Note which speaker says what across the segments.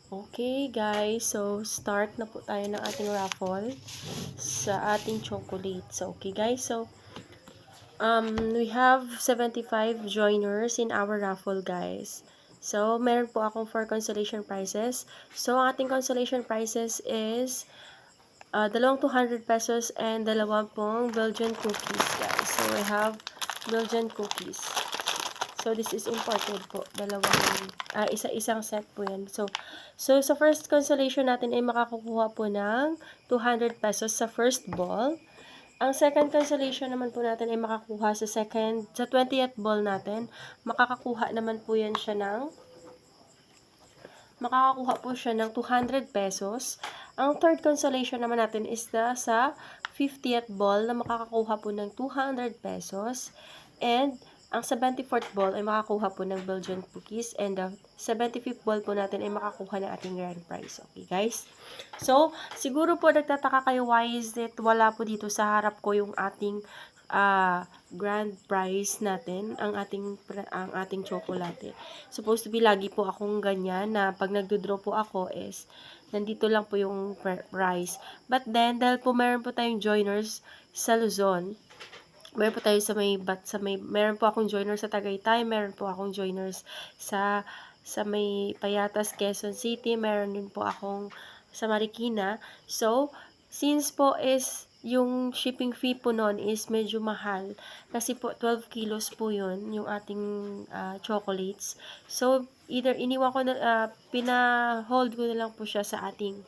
Speaker 1: Okay guys, so start na po tayo ng ating raffle sa ating chocolate. So okay guys, so we have 75 joiners in our raffle guys. So meron po akong 4 consolation prizes. So ang ating consolation prizes is dalawang 200 pesos and dalawang pong Belgian cookies guys. So I have Belgian cookies. So, this is important po. Isa-isang set po yan. So, sa first consolation natin ay makakukuha po ng 200 pesos sa first ball. Ang second consolation naman po natin ay makakuha sa 20th ball natin. Makakakuha po siya ng 200 pesos. Ang third consolation naman natin is sa 50th ball na makakakuha po ng 200 pesos. And ang 74th ball ay makakuha po ng Belgian cookies. And the 75th ball po natin ay makakuha ng ating grand prize. Okay, guys? So, siguro po nagtataka kayo why is it wala po dito sa harap ko yung ating grand prize natin, ang ating tsokolate. Supposed to be lagi po akong ganyan na pag nagdo-draw po ako is nandito lang po yung prize. But then, dahil po meron po tayong joiners sa Luzon, meron po tayo meron po akong joiners sa Tagaytay, meron po akong joiners sa may Payatas, Quezon City, meron din po akong sa Marikina. So, since po is yung shipping fee po noon is medyo mahal kasi po 12 kilos po yun yung ating chocolates. So, either iniwan ko na pina-hold ko na lang po siya sa ating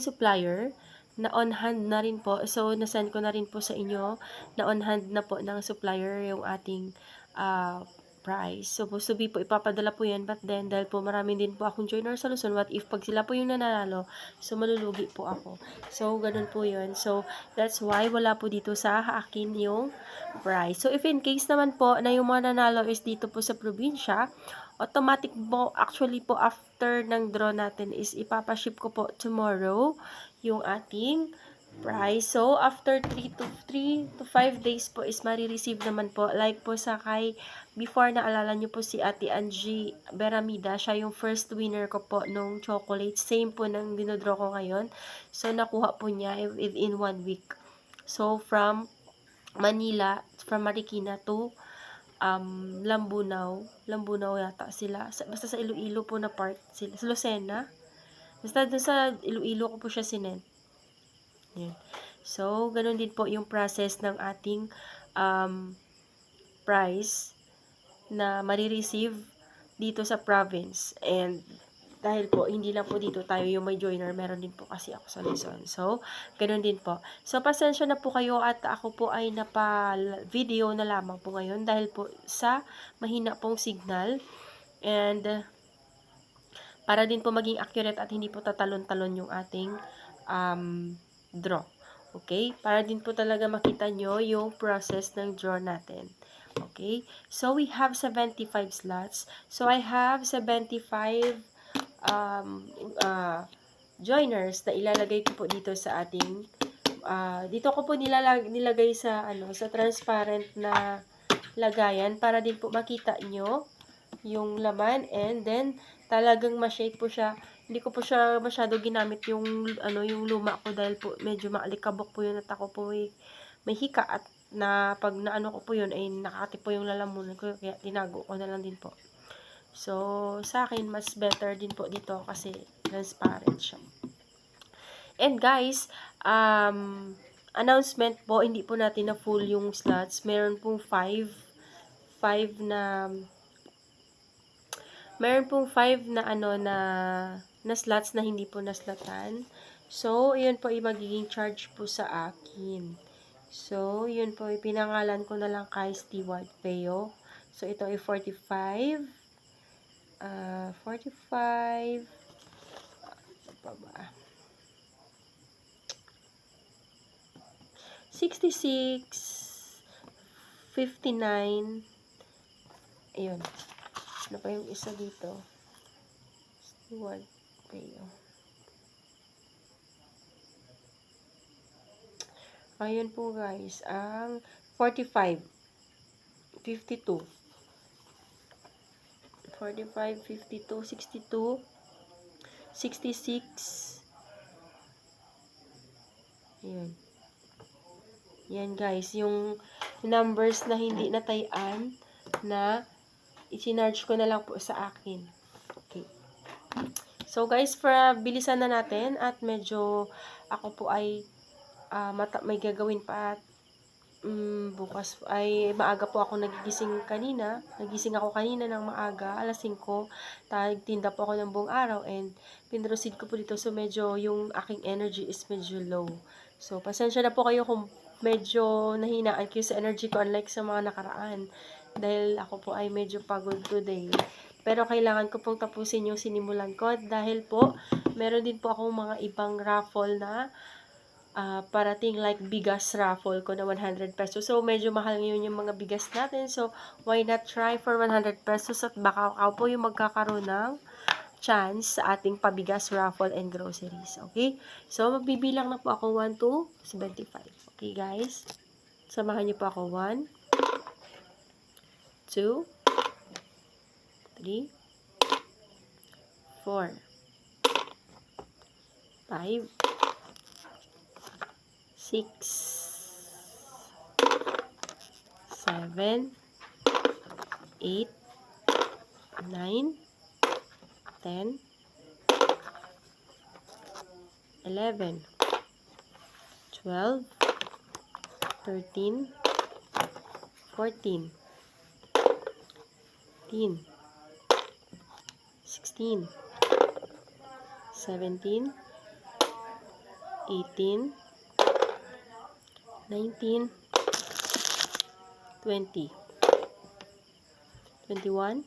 Speaker 1: supplier na on hand na rin po. So, nasend ko na rin po sa inyo na on hand na po ng supplier yung ating price. So, supposed to be po, ipapadala po yan. But then, dahil po marami din po akong joiner sa Luzon, what if pag sila po yung nanalo, so malulugi po ako. So, ganun po yun. So, that's why wala po dito sa akin yung price. So, if in case naman po na yung mga nanalo is dito po sa probinsya, automatic po, actually po, after ng draw natin is ipapaship ko po tomorrow yung ating price. So, after 3 to 5 days po is marireceive naman po. Like po before naalala nyo po si Ate Angie Beramida, siya yung first winner ko po nung chocolate. Same po nang dinodraw ko ngayon. So, nakuha po niya within 1 week. So, from Marikina to Lambunaw yata sila. Basta sa Iloilo po na part sila. Sa Lucena. Basta doon sa Iloilo ko po siya sinend. Yan. So, ganun din po yung process ng ating price na marireceive dito sa province. And dahil po, hindi lang po dito tayo yung may joiner, meron din po kasi ako sa Luzon. So, ganun din po. So, pasensya na po kayo at ako po ay napa-video na lamang po ngayon dahil po sa mahina pong signal. And, para din po maging accurate at hindi po tatalon-talon yung ating draw. Okay? Para din po talaga makita nyo yung process ng draw natin. Okay? So, we have 75 slots. So, I have 75 joiners na ilalagay ko po dito sa ating dito ko po nilagay sa sa transparent na lagayan para din po makita nyo yung laman, and then talagang ma-shake po siya. Hindi ko po siya masyado ginamit yung yung luma ko dahil po medyo maalikabok po yun at ako po may hika at na pag naano ko po yun ay nakati po yung lalamunan ko, kaya tinago ko na lang din po. So, sa akin, mas better din po dito kasi transparent siya. And guys, announcement po, hindi po natin na full yung slots. Meron pong 5 na slots na hindi po naslatan. So, yun po ay magiging charge po sa akin. So, yun po, pinangalan ko na lang kay Stewart Peo. So, ito ay 45. 66, 59, ayun. Ano pa yung isa dito? Stewart Peo. Ayun po guys, ang 45, 52. 45, 52, 62, 66. Ayan. Yan guys, yung numbers na hindi natayan na i-charge ko na lang po sa akin. Okay. So guys, bilisan na natin at medyo ako po ay may gagawin pa at bukas ay maaga po ako nagigising kanina. Nagising ako kanina ng maaga, alas 5. Tinda po ako ng buong araw and pinroceed ko po dito. So medyo yung aking energy is medyo low. So pasensya na po kayo kung medyo nahinaan kayo sa energy ko unlike sa mga nakaraan. Dahil ako po ay medyo pagod today. Pero kailangan ko pong tapusin yung sinimulan ko dahil po meron din po akong mga ibang raffle na parating like bigas raffle ko na 100 pesos. So, medyo mahal ngayon yung mga bigas natin. So, why not try for 100 pesos at baka ako po yung magkakaroon ng chance sa ating pabigas raffle and groceries. Okay? So, magbibilang na po ako 1 to 75. Okay, guys? Samahan niyo po ako. 1, 2, 3, 4, 5, 6, 7, 8, 9, 10, 11, 12, 13, 14, 15, 16, 17, 18, 19, 20, 21,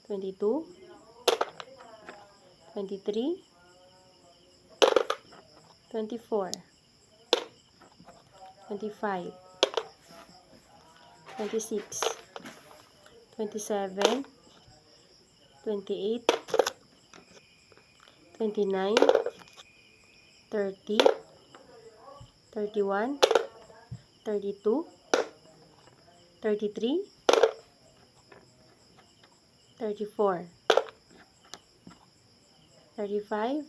Speaker 1: 22, 23, 24, 25, 26, 27, 28, 29, 30, 31, 32, 33, 34, 35,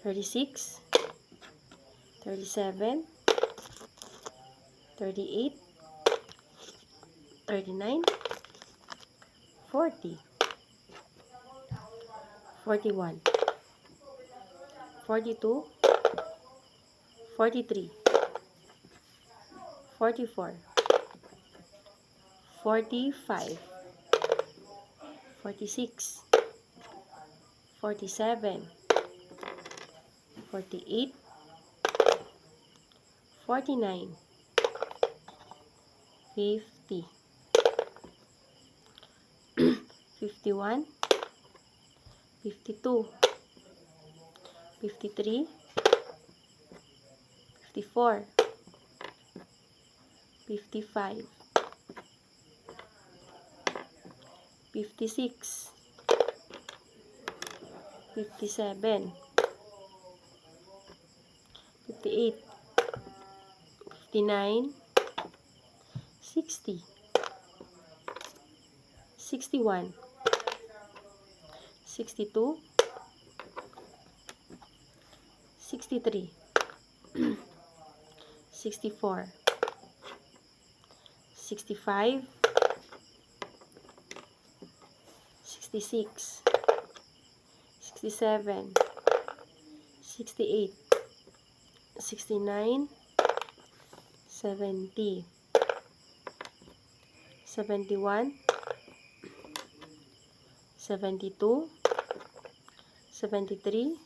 Speaker 1: 36, 37, 38, 39, 40, 41, 42, 43, 44, 45, 46, 47, 48, 49, 50, 51, 52, 53, 54, 55, 56, 57, 58, 59, 60, 61, 62, 63, 64, 65, 66, 67, 68, 69, 70, 71, 72, 73,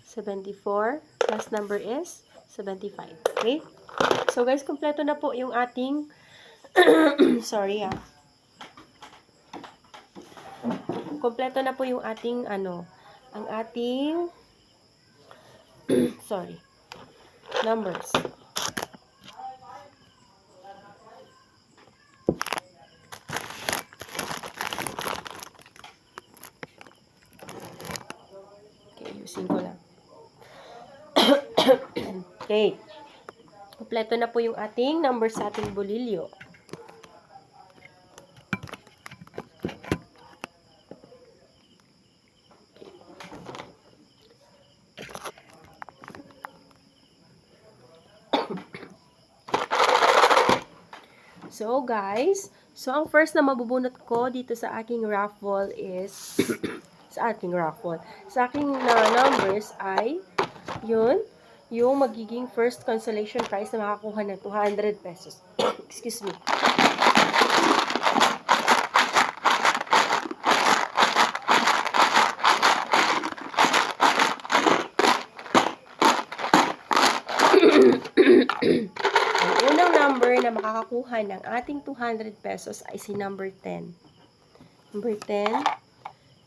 Speaker 1: 74, last number is 75. Okay? So guys, kompleto na po yung ating sorry kompleto na po yung ating ang ating sorry, numbers. Okay, ayusin ko lang. Okay. Kompleto na po yung ating numbers sa ating bolilyo. So, guys, ang first na mabubunot ko dito sa aking raffle is, sa aking numbers ay, yung magiging first consolation prize na makakuha ng 200 pesos. Excuse me. Ang unang number na makakakuha ng ating 200 pesos ay si number 10. Number 10,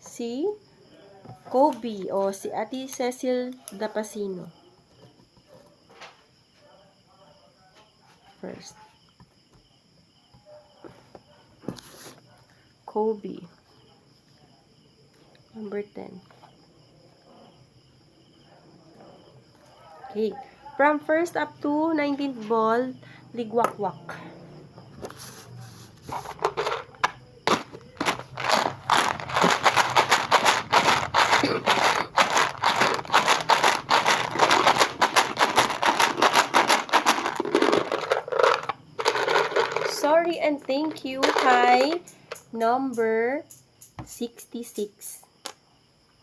Speaker 1: si Kobe o si Ate Cecil Dapasino. First. Kobe. Number 10. Okay. From first up to 19th ball, ligwakwak. Sorry and thank you kay number 66.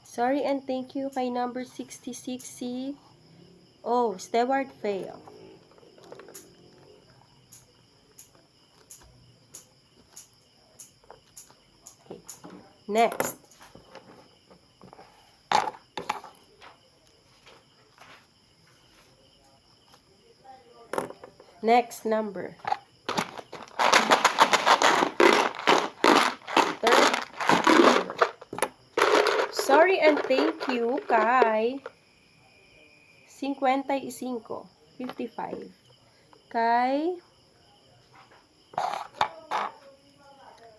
Speaker 1: Sorry and thank you kay number 66 si Stewart Fail. Okay. Next. Next number. Third number. Sorry and thank you kay 55. Kay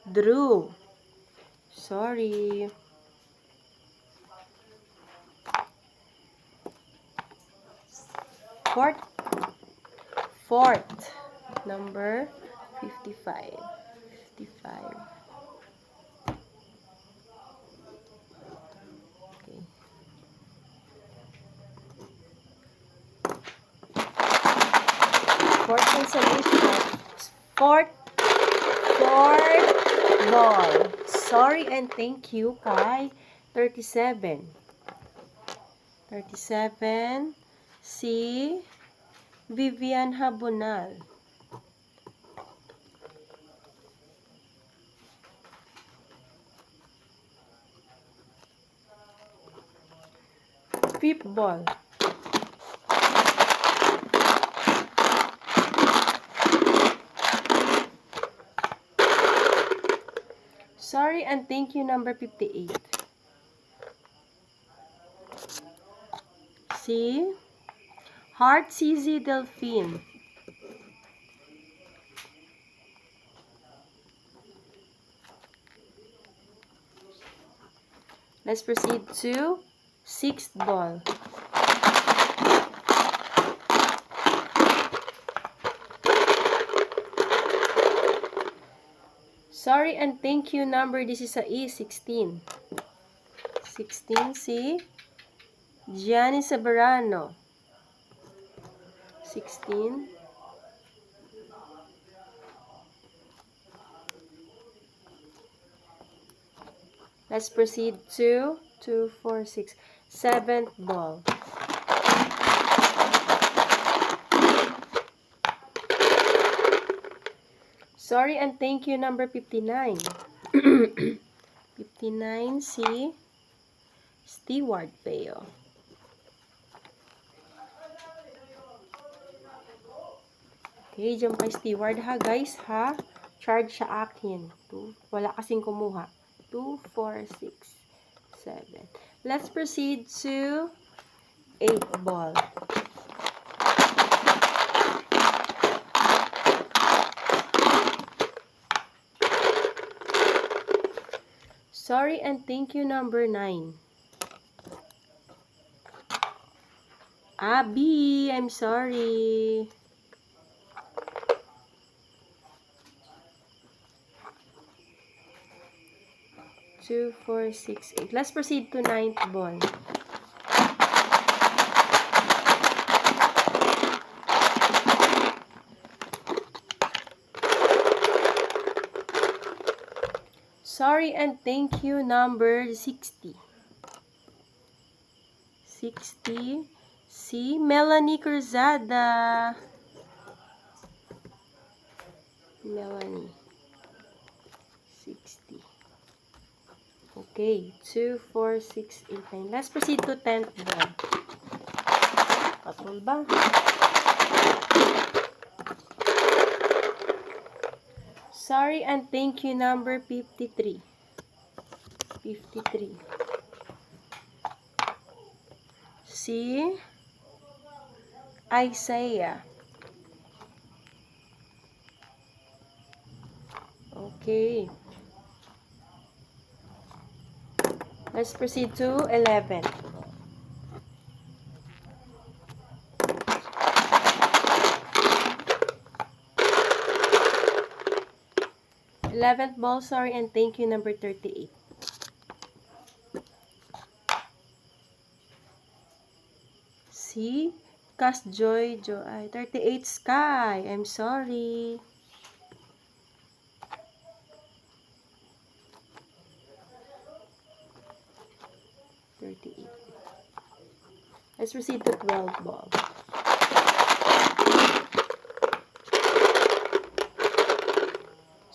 Speaker 1: Drew. Sorry. Fourth number 55. Okay. Fourth consolation. Fourth ball. Sorry and thank you kay 37. 37 si Vivian Habonal. Fifth ball. Sorry and thank you number 58. Si Heart CZ Delphine. Let's proceed to sixth ball. Sorry and thank you number, this is a E16. 16 si Gianni Sabarano. 16. Let's proceed to 2, 4, 6. Seventh ball. Sorry and thank you number 59. 59 si Stewart Fail. Okay, dyan kay Stewart ha guys ha. Charge sa akin. Wala kasing kumuha. 2, 4, 6, 7. Let's proceed to 8th ball. Sorry and thank you number 9. Abby, I'm sorry. Two, 4, 6, 8. Let's proceed to 9th ball. Sorry and thank you number 60. 60. Si Melanie Cruzada. Melanie. 60. Okay. 2, 4, 6, 8, 9. Let's proceed to 10th ball. Patol ba? Sorry and thank you number 53. 53. Si Isaiah. Okay. Let's proceed to 11. 11th ball, sorry and thank you number 38. Si Casjoy Joy 38 Sky. I'm sorry. Let's proceed to 12 ball.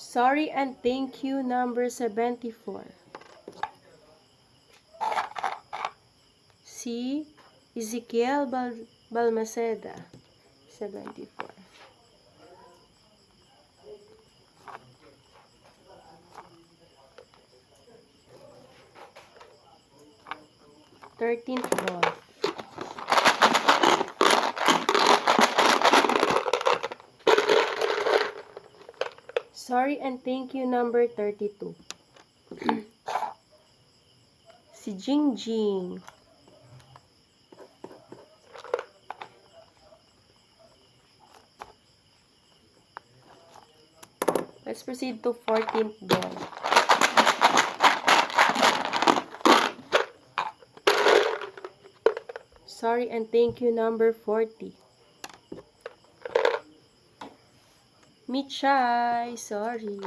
Speaker 1: Sorry and thank you number 74. Si Ezekiel Balmaceda. 74. Thirteenth ball. Sorry and thank you number 32. Si Jingjing. Let's proceed to 14th ball. Sorry and thank you number 40. Michay, sorry.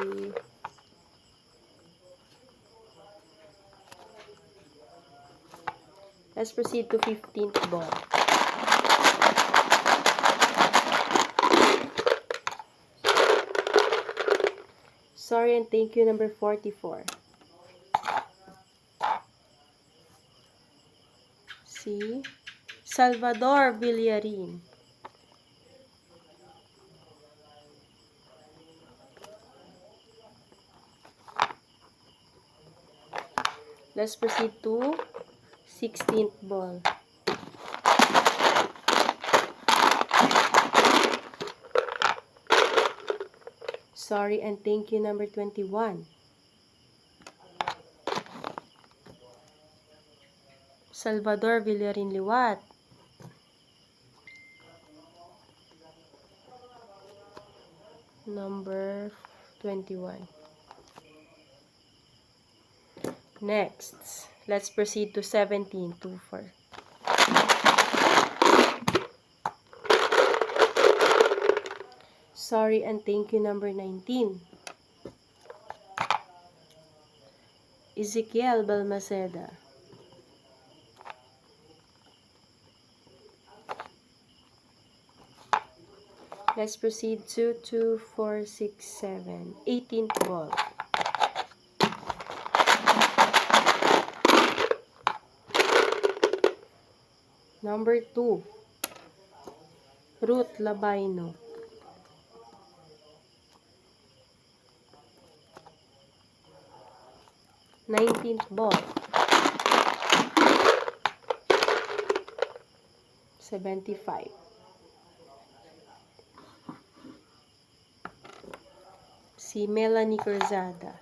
Speaker 1: Let's proceed to 15th ball. Sorry and thank you number 44. Si Salvador Villarin. Let's proceed to 16th ball. Sorry and thank you number 21. Salvador Villarin Liwat. Number 21. Next, let's proceed to 17, 2, 4. Sorry and thank you number 19. Ezekiel Balmaceda. Let's proceed to 2, 4, 6, 7. 18th ball. Number 2. Ruth Labaino. Nineteenth ball. 75. Si Melanie Cruzada.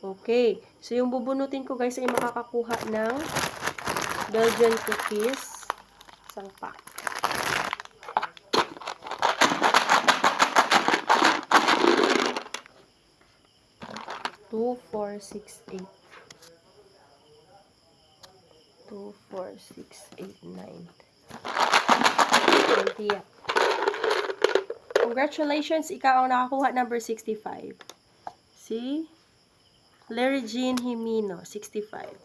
Speaker 1: Okay. So, yung bubunutin ko guys ay makakakuha ng Belgian cookies. Isang pack. Two, 4, 6, 8. 2, 4, 6, 8, 9. 20. Congratulations, ikaw ang nakakuha number 65. Si Larry Jean Himino, 65.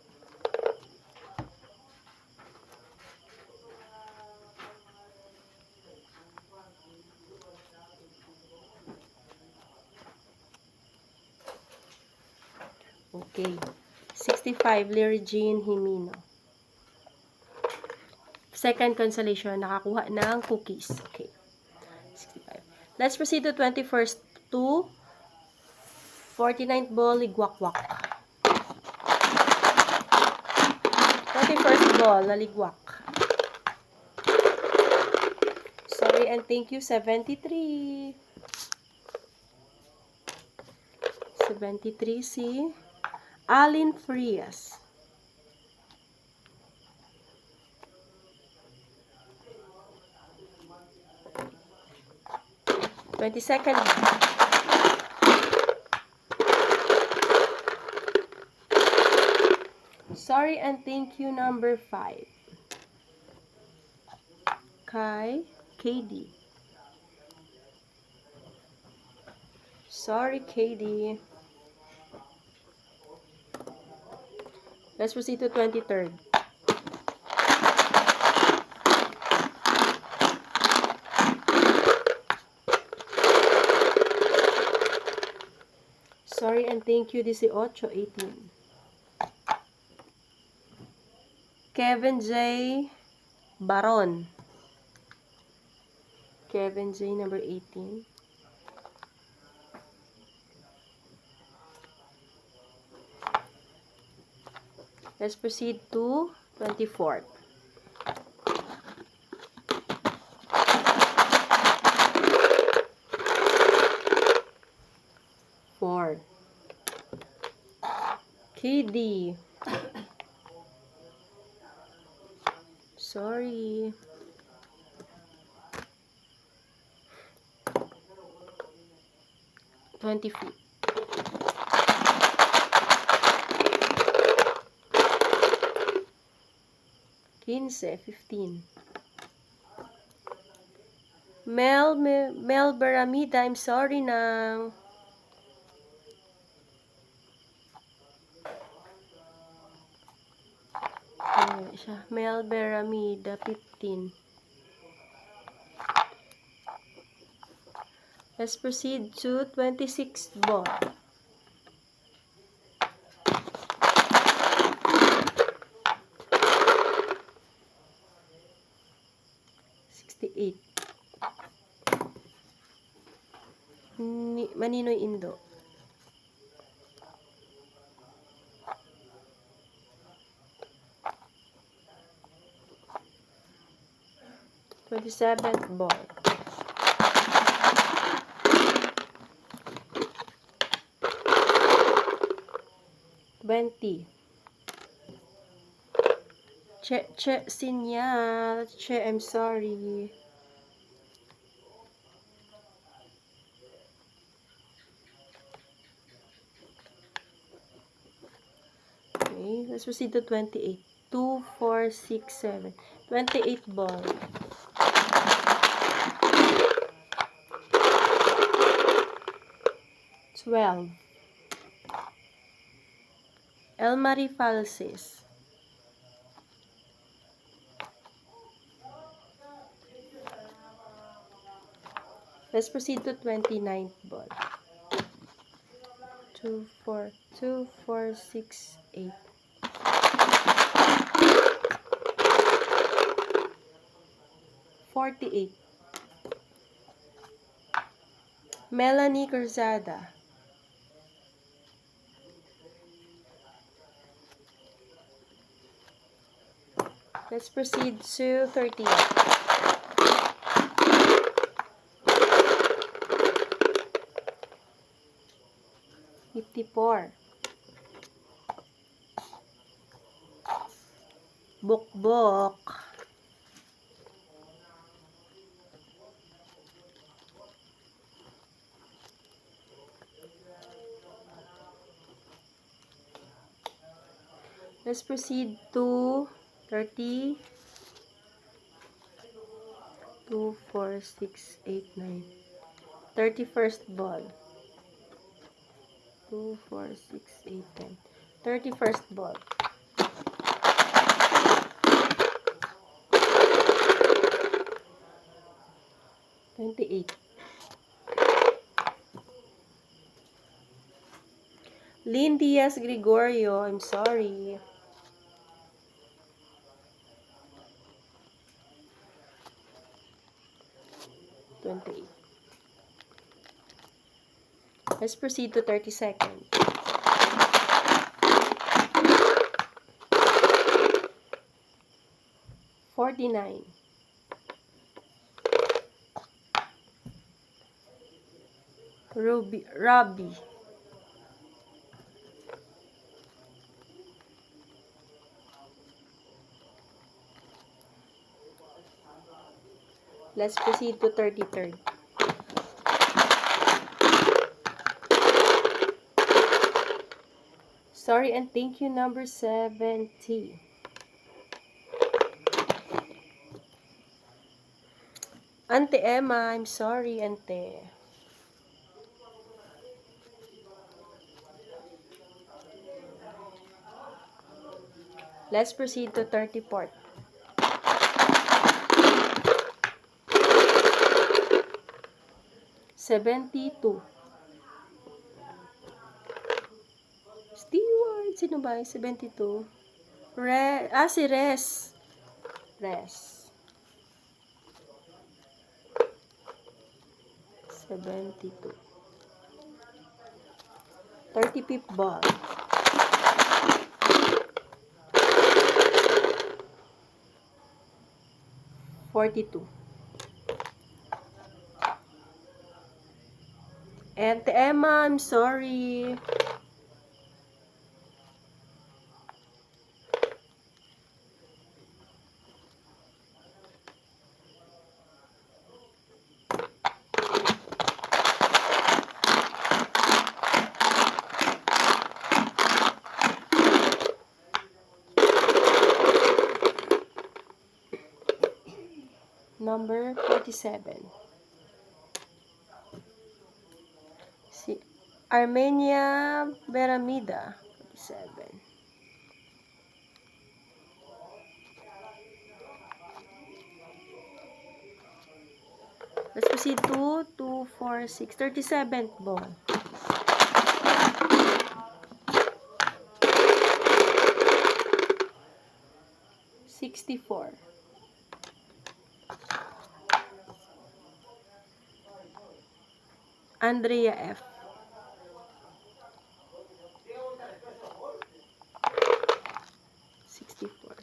Speaker 1: Okay. 65, Larry Jean Himino. Second consolation, nakakuha ng cookies. Okay. 65. Let's proceed to 21st to 49th ball, ligwak-wak. 21st ball, naligwak. Sorry and thank you, 73. 73 si Alin Frias. 22nd. Sorry and thank you, number 5. Kay KD. Sorry, KD. Let's proceed to 23rd. Sorry and thank you, 18, 18. Kevin J. Baron. Kevin J. number 18. Let's proceed to 24th. Four. KD. Sorry. $20. 15. Mel Baramida, I'm sorry nang. Mel Baramida, 15. Let's proceed to 26th ball. Maninoy Indo. Twenty-seventh ball. $20. Che Sinyal. Che, I'm sorry. Okay, let's proceed to 28. 2, 4, 6, 7. 28 ball. $12. Elmarie Falses. Let's proceed to 29th ball. 2, 4, 6, 8. $48. Melanie Cruzada. Let's proceed to 30. 54. Bukbok. Let's proceed to 30, 2, 4, 6, 8, 9. 31st ball. 2, 4, 6, 8, 10. 31st ball. 28. Lynn Diaz Gregorio, I'm sorry. Let's proceed to 32nd. 49. Robbie. Let's proceed to 33rd. Sorry and thank you, number 70. Ante Emma, I'm sorry, Ante. Let's proceed to 34th. 72. Stewart, sino ba yung 72? Si Res. Res. 72. 35th ball. 42. Ante Emma, I'm sorry. Number 47. Si Armenia Beramida. 47. Let's proceed to 2, 4, 6. 37th ball. 64. Andrea F. 64.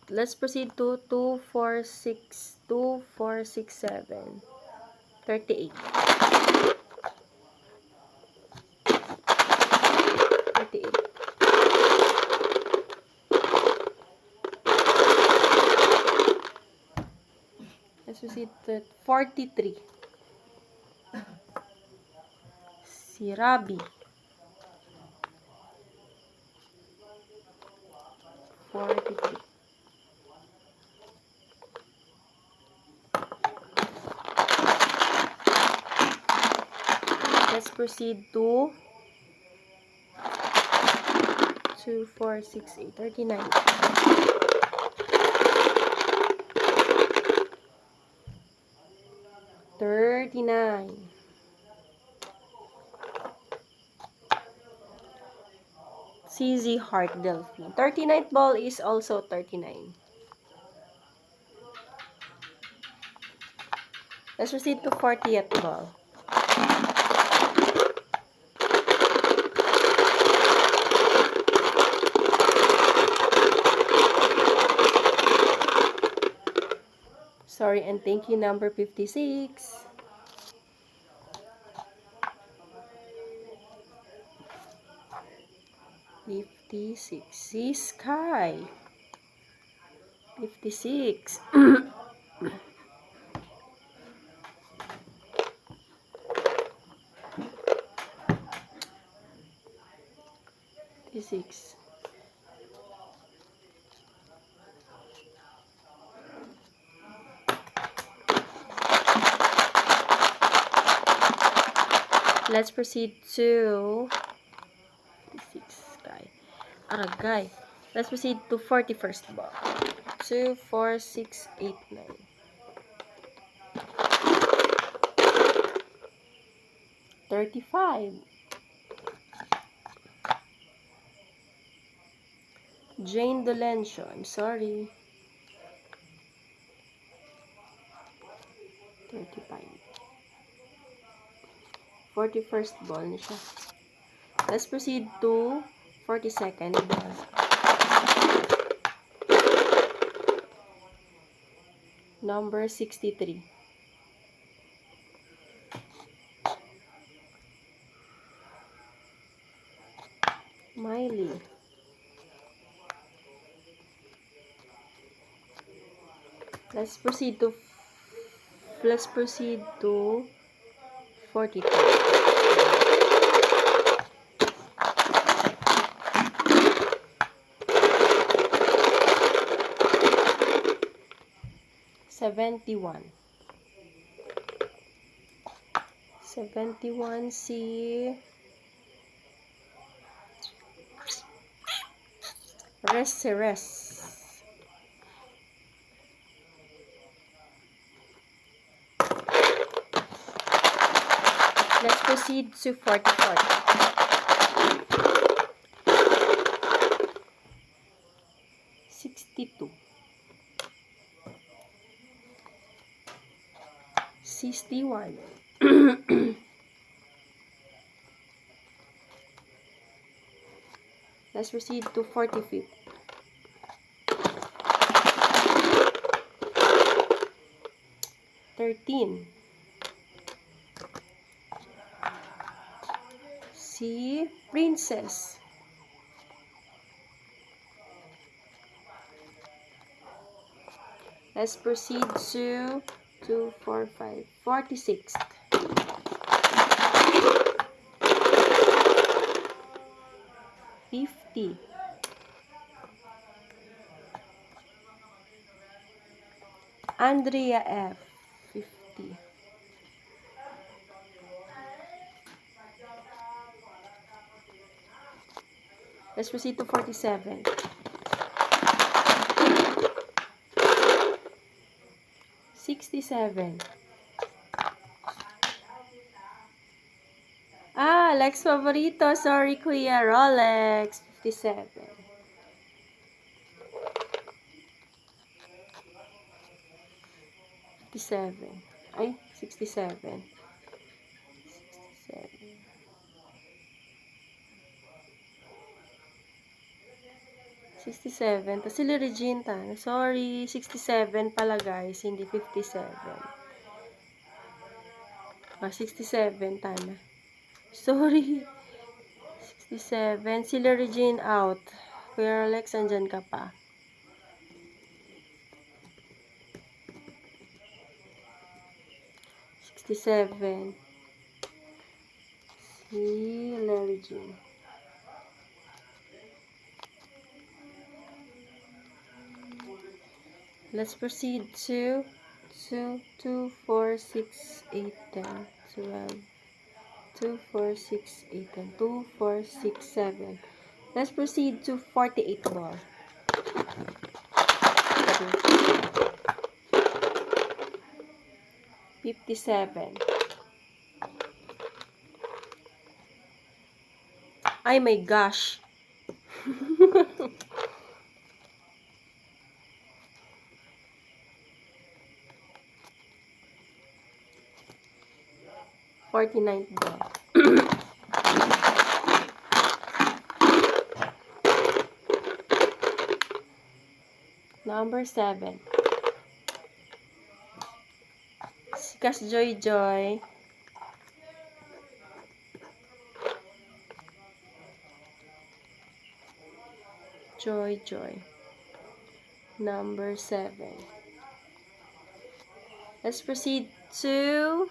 Speaker 1: Let's proceed to 2, 4, 6, 2, 4, 6, 7. 38. 38. Let's proceed to 43. Si Rabi. 43. Let's proceed to 2, 4, 6, 8, 39. 39. CZ Heart Delphine. 39th ball is also 39. Let's proceed to 40th ball. Sorry and thank you, number 56. 56. Si Sky. 56. 56. Let's proceed to 56, guy. Aragay. Let's proceed to 41st ball. 2, 4, 6, 8, 9. 35. Jane Dolencio. I'm sorry. 35. 41st ball na siya. Let's proceed to 42nd ball. Number 63. Miley. Let's proceed to 42. 71. 71 si Res. Let's proceed to 44. 62. 61. Let's proceed to 45. 13. Si Princess. Let's proceed to 2, 4, 5. 46. 50. Andrea F. 50. Let's proceed to 47. 67. Lex Favorito. Sorry, Kuya. Rolex. 57. 57. Ay, 67. 67. 67. Tapos sila Regine Tan. Sorry, 67 pala guys, hindi 57. 67 Tana. Sorry. 67. Sila Regine out. Kuya Alex, andyan ka pa. 67. Sila Regine. Let's proceed to 2, 4, 6, 8, 10, 12, 2, 4, 6, 8, 10, 2, 4, 6, 7. Let's proceed to 48 ball. 57. Ay, my gosh. $49. Number 7. Sikas Joy. Joy. Number 7. Let's proceed to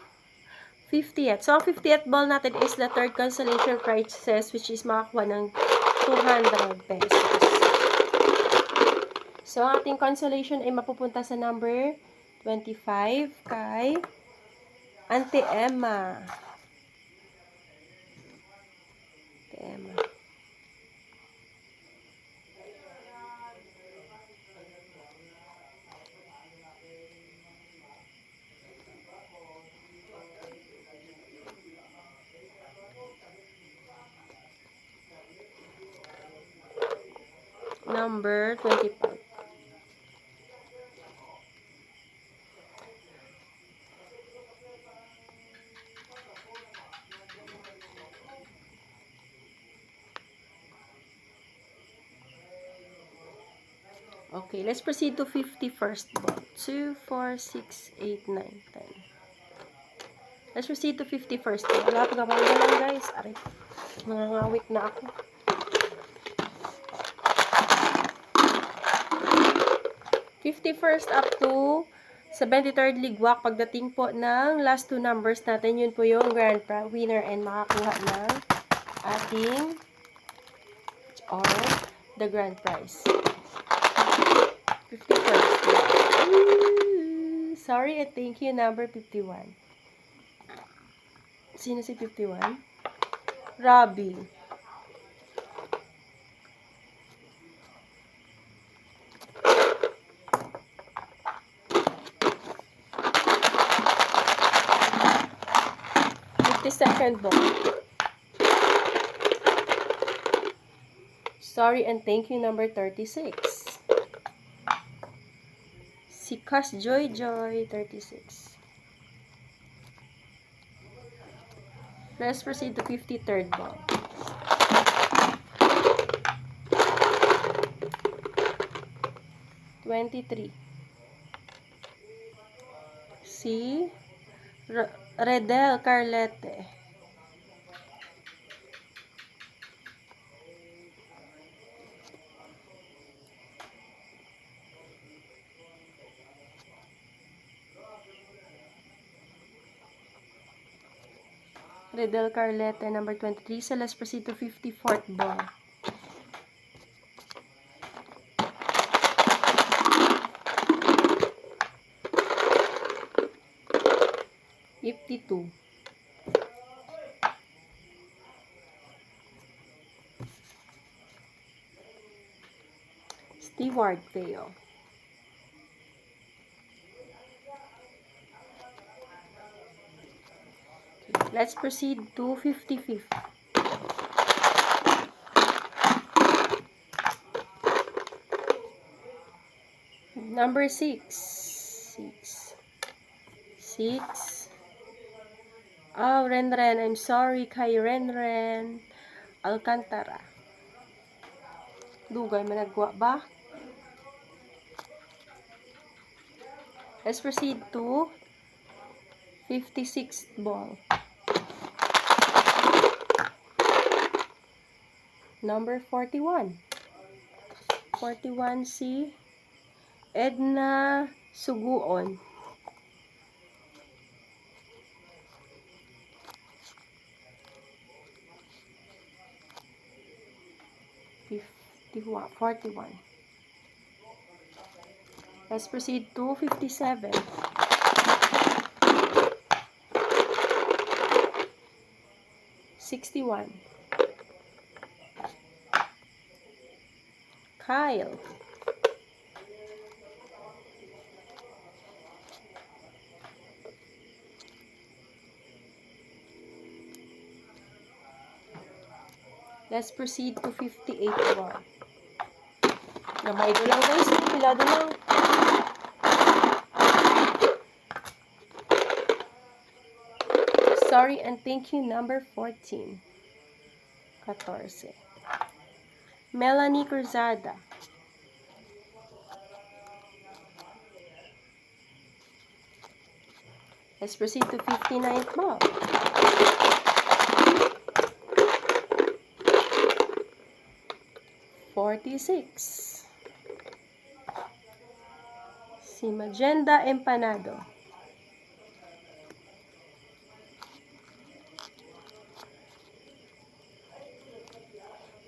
Speaker 1: 50th. So, ang 50th ball natin is the third consolation prizes, which is makakuha ng 200 pesos. So, ang ating consolation ay mapupunta sa number 25 kay Auntie Emma. Auntie Emma. Number 25. Okay, let's proceed to 51st ball. 2, 4, 6, 8, 9, 10. Let's proceed to 51st ball. Wala pa naman na lang, guys. Aray, nangangawit na ako. 51st up to 73rd ligwak. Pagdating po ng last two numbers natin, yun po yung grand winner and makakuha ng ating or the grand prize. 51st. Sorry and thank you, number 51. Sino si 51? Robbie. Second ball. Sorry and thank you, number 36. Si Kas Joy Joy, 36. Let's proceed to 53rd ball. ₱23. Si Redel Carlete. Redel Carlete, number 23. So let's proceed to 54th ball. $52. Stewart Vale. Let's proceed to 55th. Number 6. 6. Oh, Renren. I'm sorry kay Renren Alcantara. Dugay managwa ba? Let's proceed to 56th ball. Number 41. 41 si Edna Suguon. $41. 41. Let's proceed to 57. $61. Kyle. Let's proceed to 58 ball. Gamay ko lang guys, pilado lang. Sorry and thank you, number 14. 14. Melanie Cruzada. Let's proceed to 59th ball. $46. Si Magenda Empanado.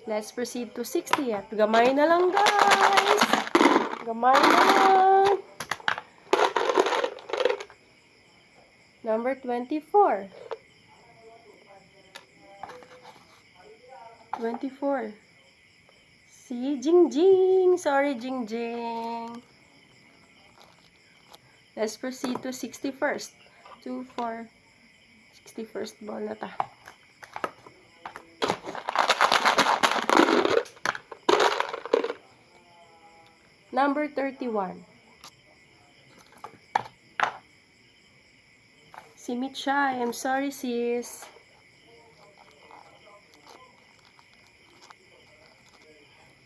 Speaker 1: Let's proceed to 60th. Gamay na lang, guys. Gamay na lang. Number 24. 24. Si Jingjing. Sorry, Jingjing. Let's proceed to 61st. 2, 4. 61st ball na ta. Number 31. Si Michai. I'm sorry, sis.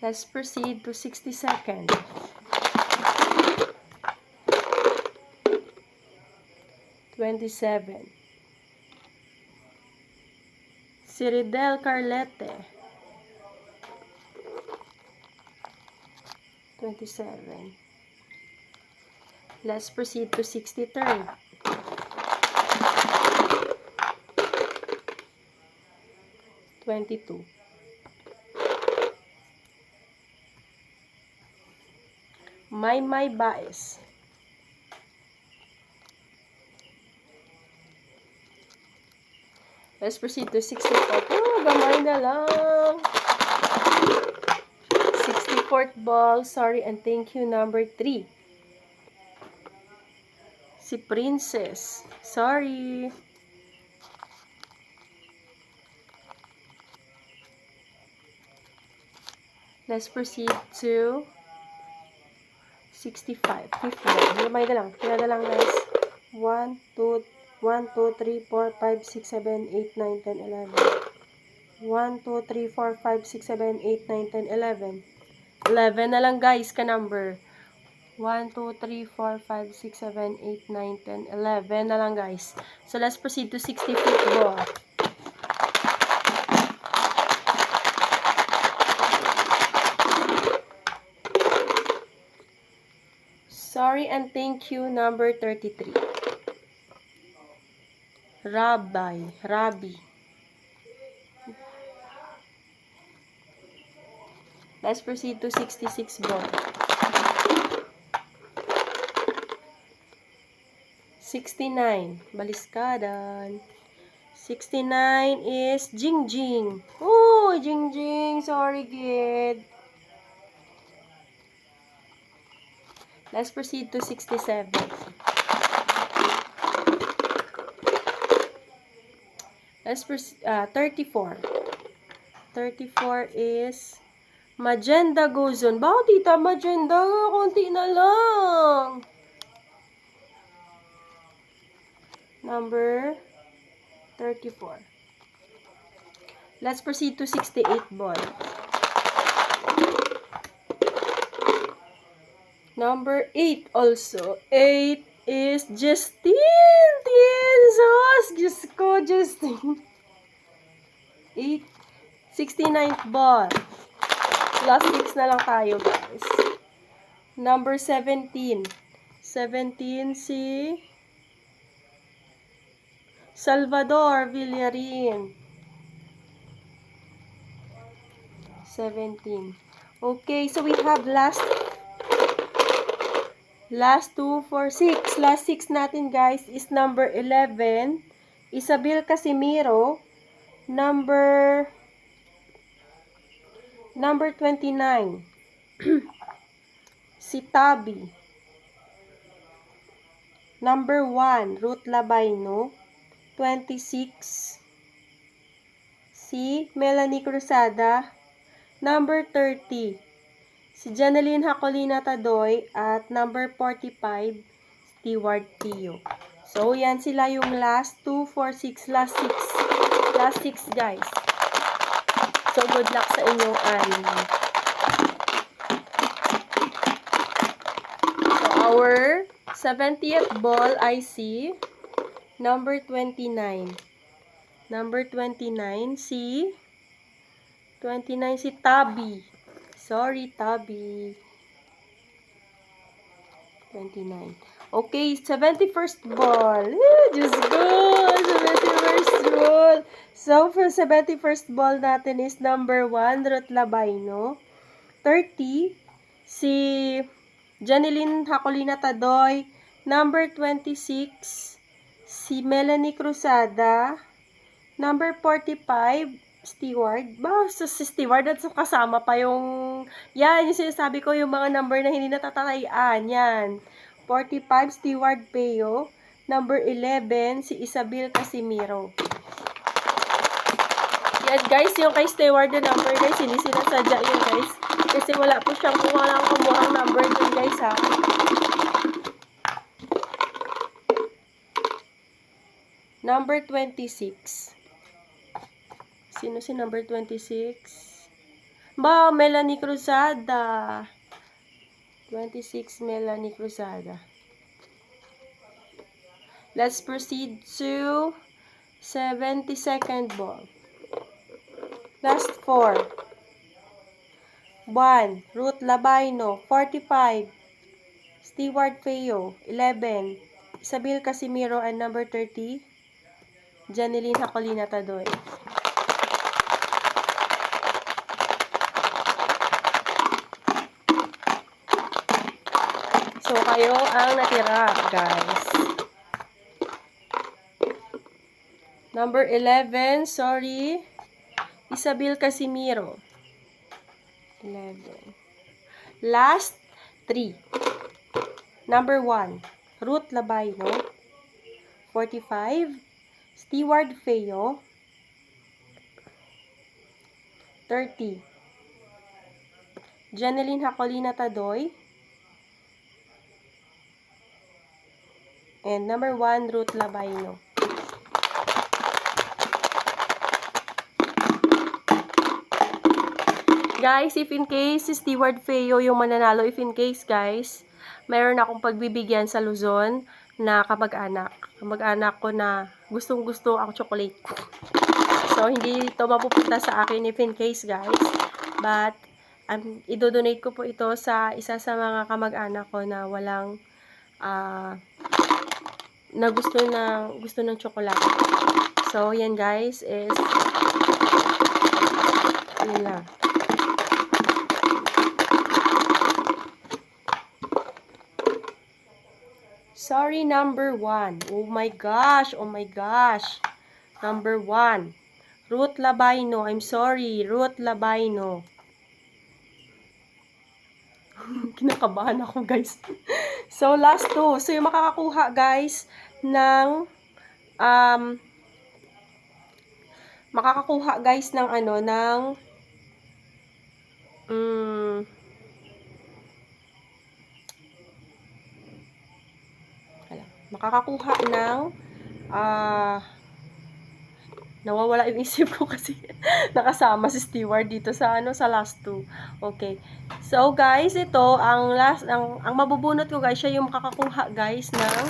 Speaker 1: Let's proceed to 62nd. 27. Si Ridel Carlete. 27. Let's proceed to 63rd. 22. May Baez. Let's proceed to 64. Oh, gamay na lang. 64th ball. Sorry and thank you, number 3. Si Princess. Sorry. Let's proceed to 65. 50. Gamay na lang. Kaya na lang, guys. 1, 2, 3, 4, 5, 6, 7, 8, 9, 10, 11. 1, 2, 3, 4, 5, 6, 7, 8, 9, 10, 11. 11 na lang, guys, ka number. 1, 2, 3, 4, 5, 6, 7, 8, 9, 10, 11 na lang, guys. So, let's proceed to 65th ball. Sorry and thank you, number 33. Rabi. Let's proceed to 66 ball. 69. Baliskadan. 69 is Jingjing. Oh, Jingjing. Sorry, kid. Let's proceed to 67. Let's proceed, 34. 34 is Magenda Gozon. Bakit tita Magenda? Konti na lang. Number 34. Let's proceed to 68 ball. Number 8 also. 8 is Justine. Tienzos. Diyos ko, Justine. 8. 69th ball. Last 6 na lang tayo, guys. Number 17. 17 si Salvador Villarin. 17. Okay, so we have last 2 for 6. Last 6 natin, guys, is number 11. Isabel Casimiro. Number 29. Si Tabi. Number 1, Ruth Labayno. 26. Si Melanie Cruzada. Number 30. Si Janeline Hacolina Tadoy. At number 45, Stewart Tio. So, yan sila yung last 2, 4, 6, last 6. Last 6, guys. So, good luck sa inyong anim. So, our 70th ball, I see number 29. Number 29, si Tabi. Sorry, Tabi. 29. Okay, 71st ball. Diyos ko! 71st ball. So, for 71st ball natin is number 1, Ruth Labayno. 30, si Janeline Hacolina Tadoy. Number 26, si Melanie Cruzada. Number 45, Steward. Ba, so si Steward at kasama pa yung, yan, yung sinasabi ko, yung mga number na hindi natatayaan. Yan. 45, Steward Peo. Number 11, si Isabel Casimiro. Yan guys, yung kay Steward na number guys, hindi sinasadya yun guys. Kasi wala po siyang kumuhang number dun guys ha. Number 26. Sino si number 26? Ba, Melanie Cruzada. 26, Melanie Cruzada. Let's proceed to 72nd ball. Last 4. 1. Ruth Labayno. 45. Steward Feo. 11. Isabel Casimiro. And number 30. Janeline Hacolina Tadoy. So, kayo ang natira, guys. Number 11, sorry. Isabel Casimiro. 11. Last 3. Number 1, Ruth Labayno. 45. Steward Feo. 30. Janeline Hacolina Tadoy. And number 1, Ruth Labayno. Guys, if in case si Steward Feo yung mananalo, if in case guys, mayroon akong pagbibigyan sa Luzon na kamag-anak. Kamag-anak ko na gustong-gusto ang chocolate. So, hindi ito mapupunta sa akin if in case guys. But, idodonate ko po ito sa isa sa mga kamag-anak ko na walang na gusto ng chocolate. So, yan guys is yun lang. Sorry, number 1. Oh my gosh. Oh my gosh. Number 1. Ruth Labayno. I'm sorry. Ruth Labayno. Kinakabahan ako, guys. So, last 2. So, yung makakakuha, guys, ng makakakuha, guys, ng ano, ng makakakuha ng nawawala yung isip ko kasi nakasama si Steward dito sa ano sa last 2. Okay. So guys, ito ang last ang mabubunot ko guys, siya yung makakakuha guys ng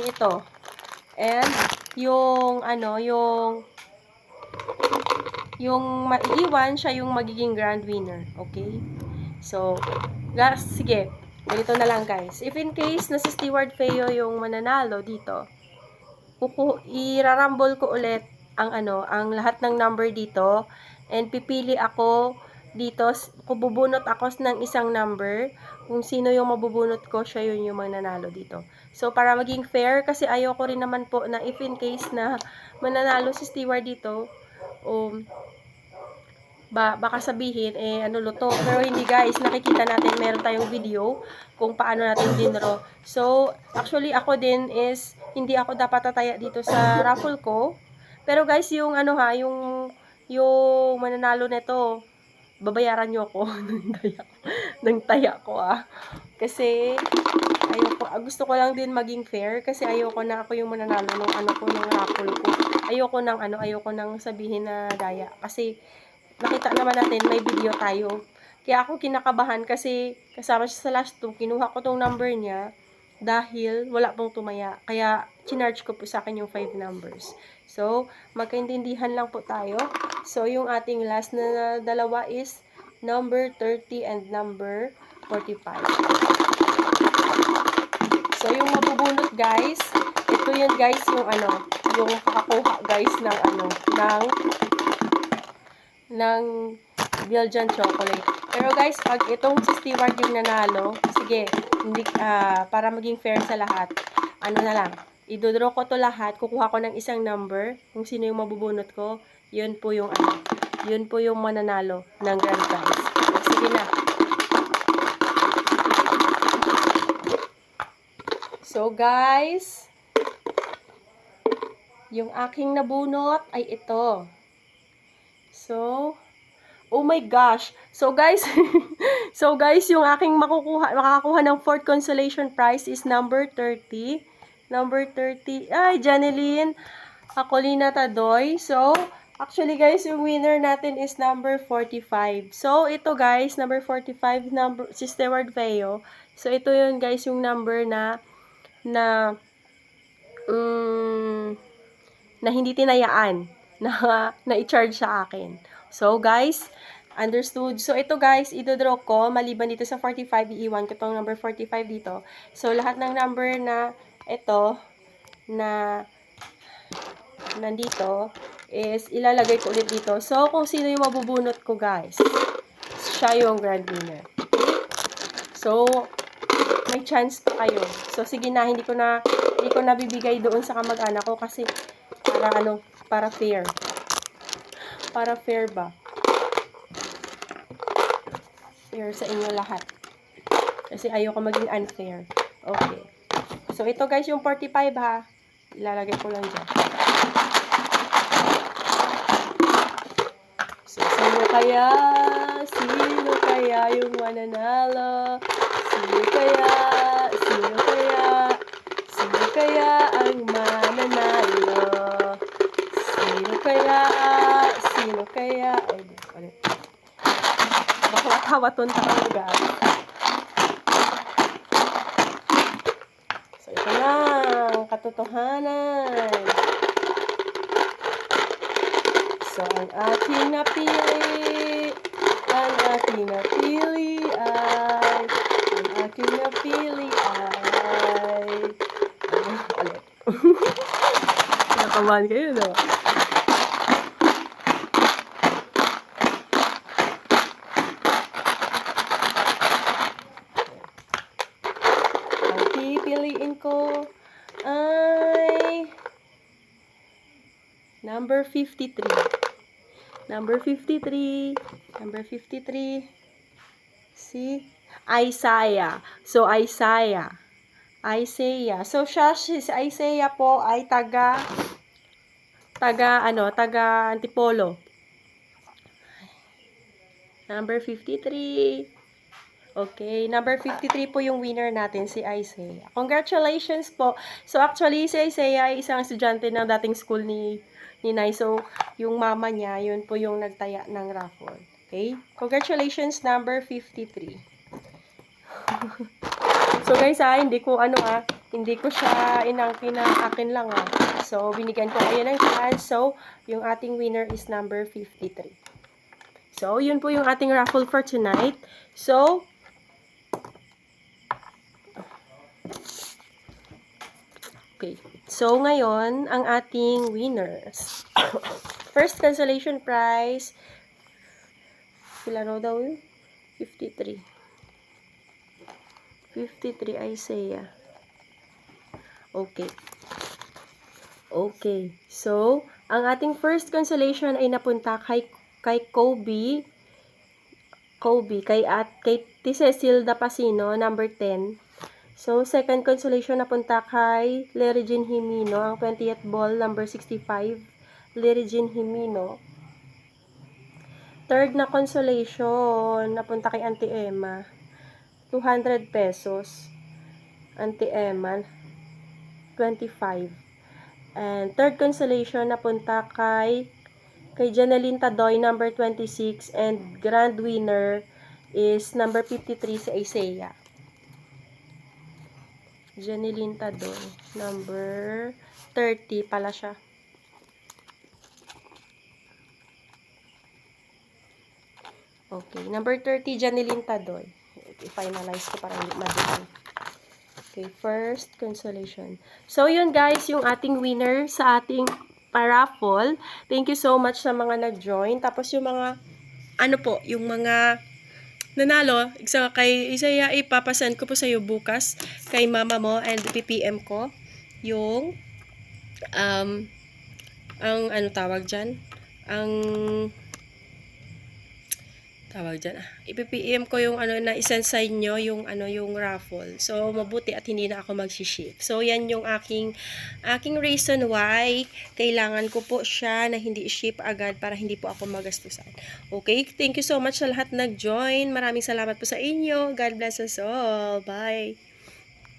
Speaker 1: ito. And yung ano, yung maiiwan siya yung magiging grand winner. Okay? So, guys, sige. Ganito na lang guys. If in case na si Steward Feo yung mananalo dito, irarumble ko ulit ang ano, ang lahat ng number dito and pipili ako dito, bubunot ako ng isang number. Kung sino yung mabubunot ko, siya yun yung mananalo dito. So, para maging fair, kasi ayoko rin naman po na if in case na mananalo si Steward dito, baka sabihin, ano luto. Pero hindi guys, nakikita natin, meron tayong video kung paano natin dinro. So, actually ako din is, hindi ako dapat tataya dito sa raffle ko. Pero guys, yung ano ha, yung mananalo nito, babayaran nyo ako ng taya ko Kasi, ayoko, gusto ko lang din maging fair kasi ayoko na ako yung mananalo ng ano ko, ng raffle ko. Ayoko nang sabihin na daya. Kasi, nakita naman natin, may video tayo. Kaya ako kinakabahan kasi kasama siya sa last 2. Kinuha ko tong number niya dahil wala pong tumaya. Kaya, chinarge ko po sa akin yung 5 numbers. So, magkaintindihan lang po tayo. So, yung ating last na dalawa is number 30 and number 45. So, yung mabubunot guys, ito yun guys yung ano, yung kakakuha guys ng ano, ng Belgian chocolate. Pero guys, pag itong si Stewart yung nanalo, sige, hindi, para maging fair sa lahat, ano na lang, idodraw ko to lahat, kukuha ko ng isang number, kung sino yung mabubunot ko, yun po yung ano, yun po yung mananalo ng grand prize. Sige na. So guys, yung aking nabunot ay ito. So, oh my gosh. So guys, yung aking makakakuha ng fourth consolation prize is number 30. Number 30. Ay, Janeline Acolina Tadoy. So, actually guys, yung winner natin is number 45. So, ito guys, number 45, si Stewart Veo. So, ito yun guys, yung number na hindi tinayaan na i-charge sa akin. So, guys, understood. So, ito guys, idodraw ko, maliban dito sa 45, iiwan ko itong number 45 dito. So, lahat ng number na ito, na nandito, is ilalagay ko ulit dito. So, kung sino yung mabubunot ko guys, siya yung grand winner. So, may chance pa kayo. So, sige na, hindi ko na bibigay doon sa kamag-anak ko kasi para fair. Para fair ba? Fair sa inyo lahat. Kasi ayoko maging unfair. Okay. So, ito guys, yung 45 ha. Ilalagay ko lang dyan. So, sino kaya yung mananalo? Sino kaya ang mananalo? Sino kaya? Ay, ulit. Bakla tawaton talaga. So, ito na ang katotohanan. So, ang aking napili ay ulit. Nakabahan kayo, no? Ang pipiliin ko ay number 53. Number 53. Si Isaiah. So, Isaiah. So, si Isaiah po ay taga Antipolo. Number 53. Okay, number 53 po yung winner natin, si Isaiah. Congratulations po. So, actually, si Isaiah ay isang estudyante ng dating school ni Nay. So, yung mama niya, yun po yung nagtaya ng raffle. Okay? Congratulations, number 53. So, guys, hindi ko siya inangkin ng akin lang, So, binigyan ko kayo ng chance. So, yung ating winner is number 53. So, yun po yung ating raffle for tonight. So, okay. So, ngayon, ang ating winners. First consolation prize, daw yun? 53. 53 Isaiah. Okay. Okay. So, ang ating first consolation ay napunta kay Kobe, kay Cecil Dapasino, number 10. So, second consolation napunta kay Leregine Himino, ang 20th ball, number 65, Leregine Himino. Third na consolation napunta kay Auntie Emma, 200 pesos. Auntie Emma, 25. And third consolation napunta kay Janeline Tadoy, number 26, and grand winner is number 53 si Isaiah. Janeline Tadoy, number 30 pala siya. Okay, number 30, Janeline Tadoy. I-finalize ko para hindi madali. Okay, first consolation. So, yun guys, yung ating winner sa ating paraffle. Thank you so much sa mga nag-join. Tapos yung mga, ano po, yung mga nanalo, isa ipapasend ko po sa iyo bukas kay mama mo and PPM ko yung ang ano tawag diyan? Ang tawag dyan, ipipm ko yung ano na isend sa inyo yung ano yung raffle. So mabuti at hindi na ako magshi-ship. So yan yung aking reason why kailangan ko po siya na hindi ship agad para hindi po ako magastusan. Okay, thank you so much sa lahat nag-join. Maraming salamat po sa inyo. God bless us all. Bye.